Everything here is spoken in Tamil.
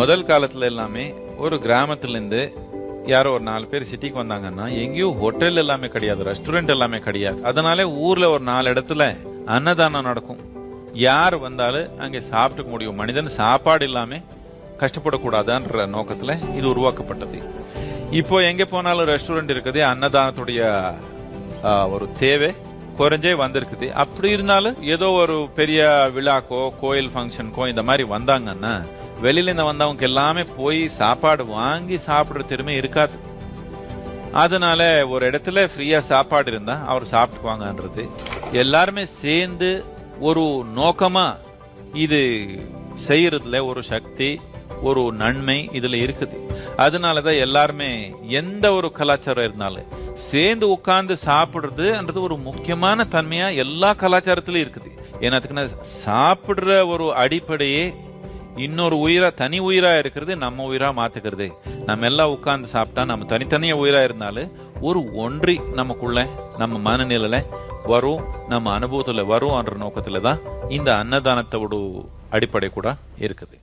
முதல் காலத்துல எல்லாமே ஒரு கிராமத்துல இருந்து யாரோ ஒரு 4 பேர் சிட்டிக்கு வந்தாங்கன்னா எங்கேயும் ஹோட்டல் எல்லாமே கிடையாது, ரெஸ்டாரண்ட் எல்லாமே கிடையாது. அதனால ஊர்ல ஒரு 4 இடத்துல அன்னதானம் நடக்கும். யார் வந்தாலும் அங்கே சாப்பிட்டுக்க முடியும். மனிதன் சாப்பாடு இல்லாம கஷ்டப்படக்கூடாதுன்ற நோக்கத்துல இது உருவாக்கப்பட்டது. இப்போ எங்க போனாலும் ரெஸ்டாரண்ட் இருக்குது, அன்னதானத்துடைய ஒரு தேவை குறைஞ்சே வந்திருக்குது. அப்படி இருந்தாலும் ஏதோ ஒரு பெரிய விழாக்கோ கோயில் ஃபங்க்ஷனுக்கோ இந்த மாதிரி வந்தாங்கன்னா வெளியில இருந்து வந்தவங்க எல்லாமே போய் சாப்பாடு வாங்கி சாப்பிடுற திறமை இருக்காது. அதனால ஒரு இடத்துல ஃப்ரீயா சாப்பாடு இருந்தா அவர் சாப்பிட்டுக்குவாங்கன்றது எல்லாருமே சேர்ந்து ஒரு நோக்கமா இது செய்யறதுல ஒரு சக்தி, ஒரு நன்மை இதுல இருக்குது. அதனாலதான் எல்லாருமே எந்த ஒரு கலாச்சாரம் இருந்தாலும் சேர்ந்து உட்கார்ந்து சாப்பிடுறதுன்றது ஒரு முக்கியமான தன்மையா எல்லா கலாச்சாரத்திலும் இருக்குது. ஏன்னா சாப்பிடுற ஒரு அடிப்படையே இன்னொரு உயிரா, தனி உயிரா இருக்கிறது நம்ம உயிரா மாத்துக்கிறது. நம்ம எல்லாம் உட்கார்ந்து சாப்பிட்டா நம்ம தனித்தனியா உயிரா இருந்தாலும் ஒரு ஒன்றி நமக்குள்ள நம்ம மனநிலையில வரும், நம்ம அனுபவத்துல வரும்ன்ற நோக்கத்துலதான் இந்த அன்னதானத்தோட அடிப்படை கூட இருக்குது.